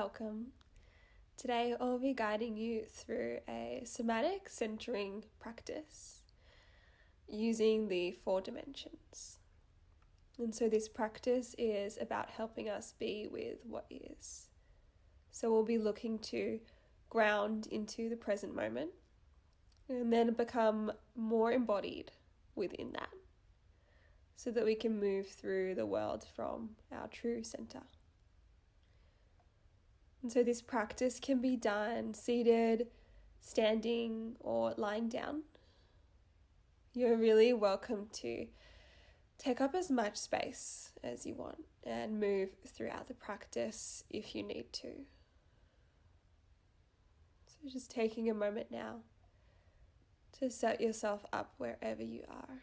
Welcome. Today I'll be guiding you through a somatic centering practice using the 4 dimensions. And so this practice is about helping us be with what is. So we'll be looking to ground into the present moment and then become more embodied within that so that we can move through the world from our true center. And so this practice can be done seated, standing, or lying down. You're really welcome to take up as much space as you want and move throughout the practice if you need to. So just taking a moment now to set yourself up wherever you are.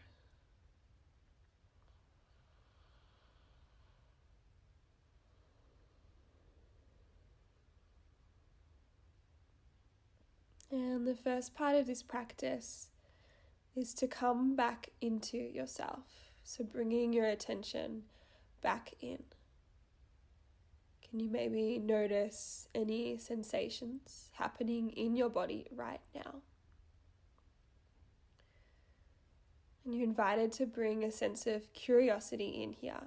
And the first part of this practice is to come back into yourself. So bringing your attention back in. Can you maybe notice any sensations happening in your body right now? And you're invited to bring a sense of curiosity in here,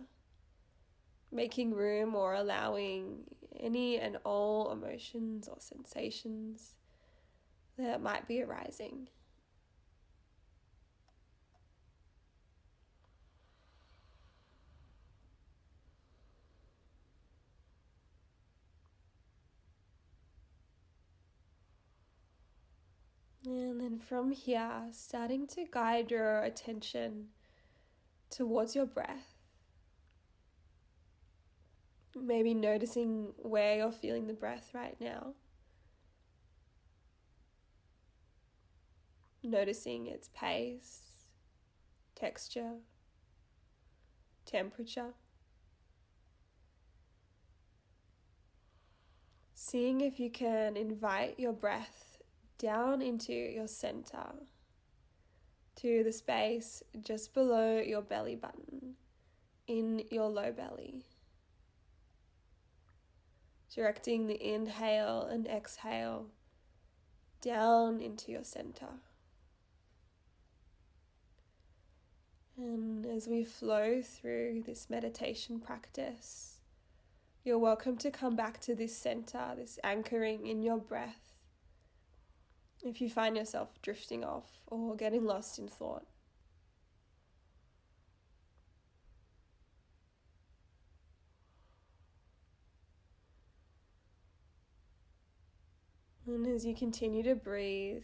making room or allowing any and all emotions or sensations that might be arising. And then from here, starting to guide your attention towards your breath. Maybe noticing where you're feeling the breath right now. Noticing its pace, texture, temperature. Seeing if you can invite your breath down into your center, to the space just below your belly button, in your low belly. Directing the inhale and exhale down into your center. And as we flow through this meditation practice, you're welcome to come back to this center, this anchoring in your breath, if you find yourself drifting off or getting lost in thought. And as you continue to breathe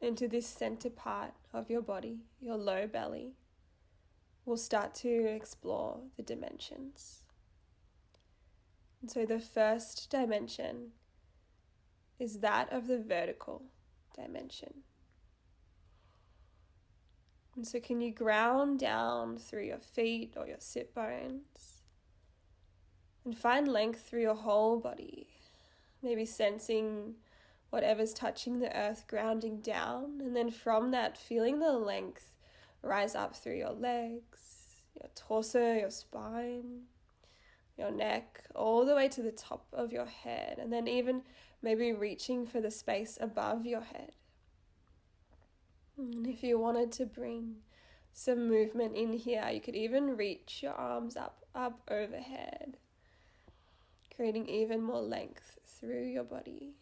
into this center part of your body, your low belly, we'll start to explore the dimensions. And so the first dimension is that of the vertical dimension. And so can you ground down through your feet or your sit bones and find length through your whole body, maybe sensing whatever's touching the earth grounding down, and then from that feeling the length rise up through your legs, your torso, your spine, your neck, all the way to the top of your head, and then even maybe reaching for the space above your head. And if you wanted to bring some movement in here, you could even reach your arms up overhead, creating even more length through your body.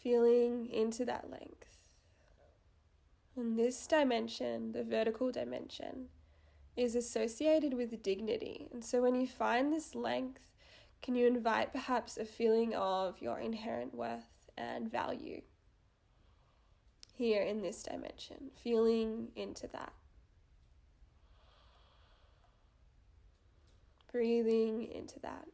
Feeling into that length. And this dimension, the vertical dimension, is associated with dignity. And so when you find this length, can you invite perhaps a feeling of your inherent worth and value here in this dimension, feeling into that. Breathing into that.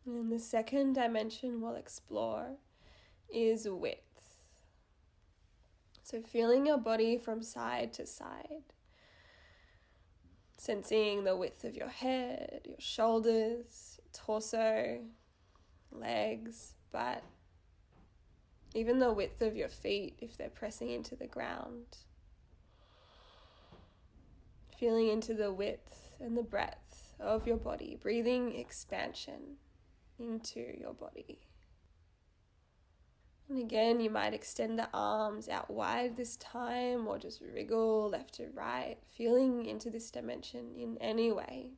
And the second dimension we'll explore is width. So feeling your body from side to side. Sensing the width of your head, your shoulders, torso, legs, butt, even the width of your feet if they're pressing into the ground. Feeling into the width and the breadth of your body, breathing expansion into your body. And again, you might extend the arms out wide this time, or just wriggle left to right, feeling into this dimension in any way.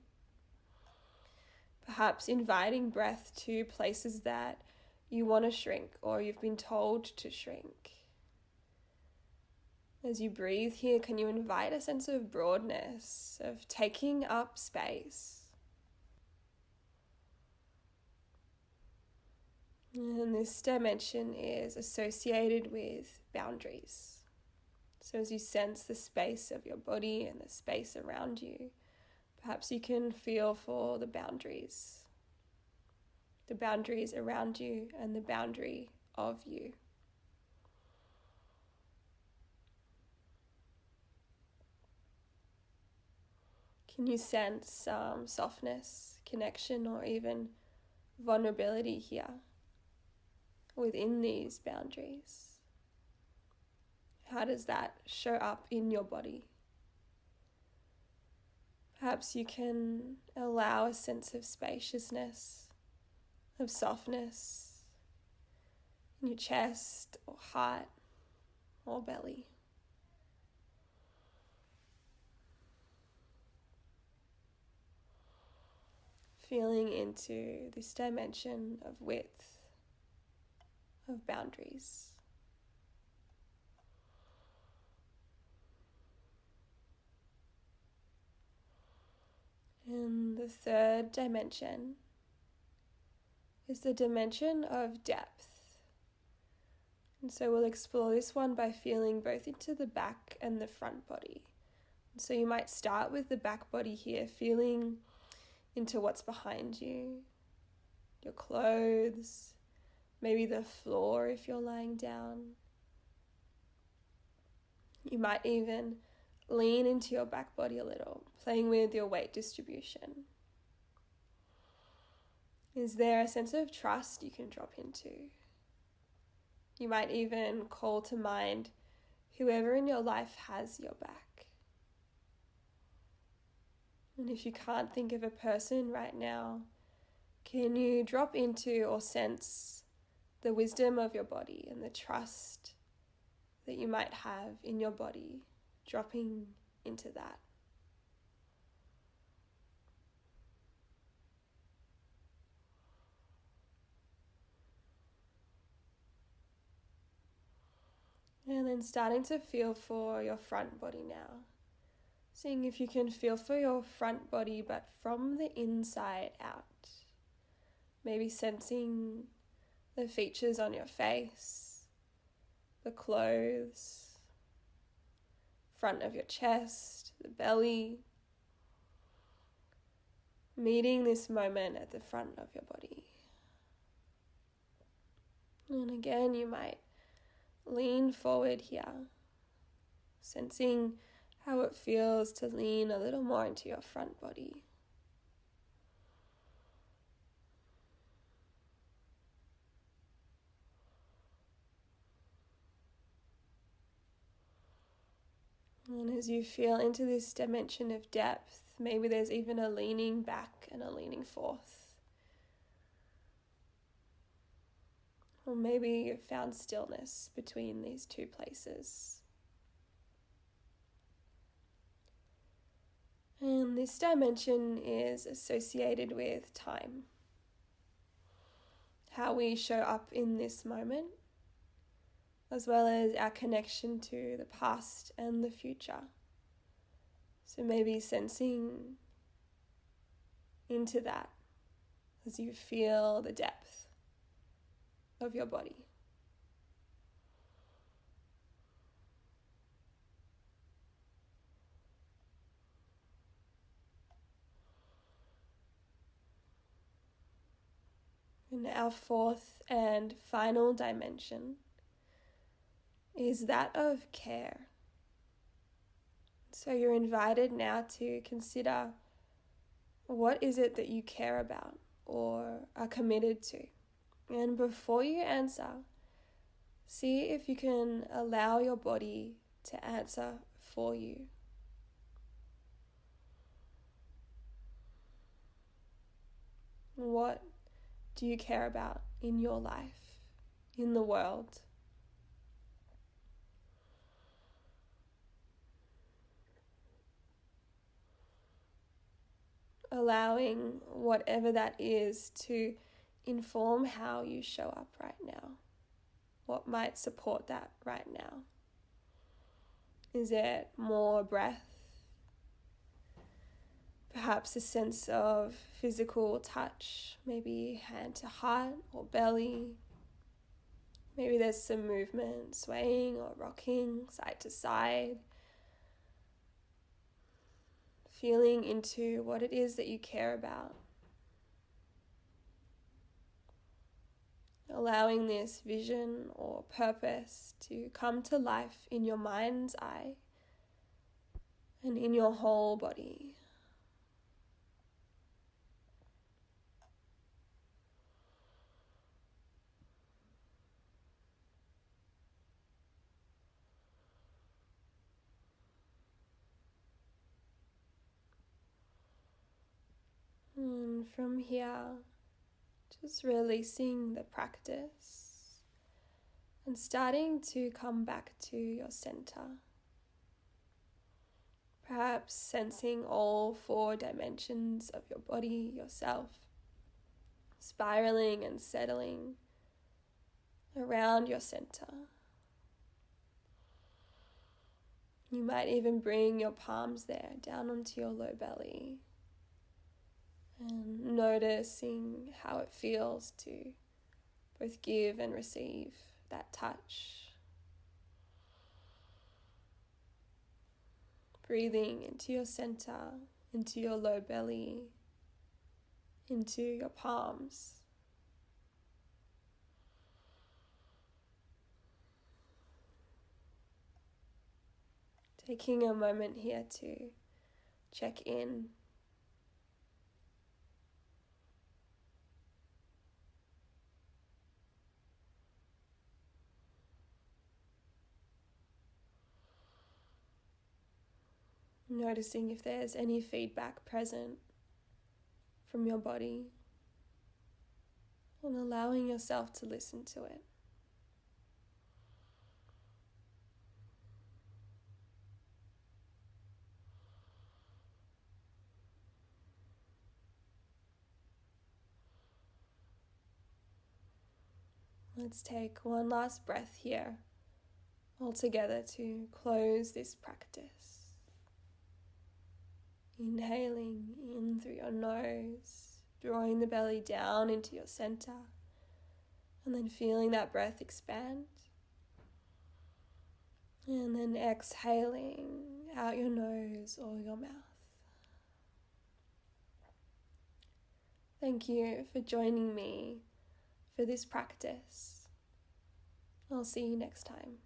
Perhaps inviting breath to places that you want to shrink or you've been told to shrink. As you breathe here, can you invite a sense of broadness, of taking up space? And this dimension is associated with boundaries. So as you sense the space of your body and the space around you, perhaps you can feel for the boundaries around you and the boundary of you. Can you sense some softness, connection, or even vulnerability here within these boundaries? How does that show up in your body? Perhaps you can allow a sense of spaciousness, of softness in your chest or heart or belly. Feeling into this dimension of width, of boundaries. And the third dimension is the dimension of depth. And so we'll explore this one by feeling both into the back and the front body. And so you might start with the back body here, feeling into what's behind you, your clothes, maybe the floor if you're lying down. You might even lean into your back body a little, playing with your weight distribution. Is there a sense of trust you can drop into? You might even call to mind whoever in your life has your back. And if you can't think of a person right now, can you drop into or sense the wisdom of your body and the trust that you might have in your body, dropping into that? And then starting to feel for your front body now. Seeing if you can feel for your front body, but from the inside out. Maybe sensing the features on your face, the clothes, front of your chest, the belly. Meeting this moment at the front of your body. And again, you might lean forward here, sensing how it feels to lean a little more into your front body. And as you feel into this dimension of depth, maybe there's even a leaning back and a leaning forth. Or maybe you've found stillness between these two places. And this dimension is associated with time. How we show up in this moment, as well as our connection to the past and the future. So maybe sensing into that as you feel the depth of your body. And our fourth and final dimension is that of care. So you're invited now to consider, what is it that you care about or are committed to? And before you answer, See if you can allow your body to answer for you. What do you care about in your life, in the world? Allowing whatever that is to inform how you show up right now. What might support that right now? Is it more breath? Perhaps a sense of physical touch, maybe hand to heart or belly. Maybe there's some movement, swaying or rocking side to side. Feeling into what it is that you care about. Allowing this vision or purpose to come to life in your mind's eye and in your whole body. And from here, just releasing the practice and starting to come back to your center. Perhaps sensing all 4 dimensions of your body, yourself, spiraling and settling around your center. You might even bring your palms there, down onto your low belly. And noticing how it feels to both give and receive that touch. Breathing into your center, into your low belly, into your palms. Taking a moment here to check in. Noticing if there's any feedback present from your body and allowing yourself to listen to it. Let's take one last breath here, all together, to close this practice. Inhaling in through your nose, drawing the belly down into your center, and then feeling that breath expand. And then exhaling out your nose or your mouth. Thank you for joining me for this practice. I'll see you next time.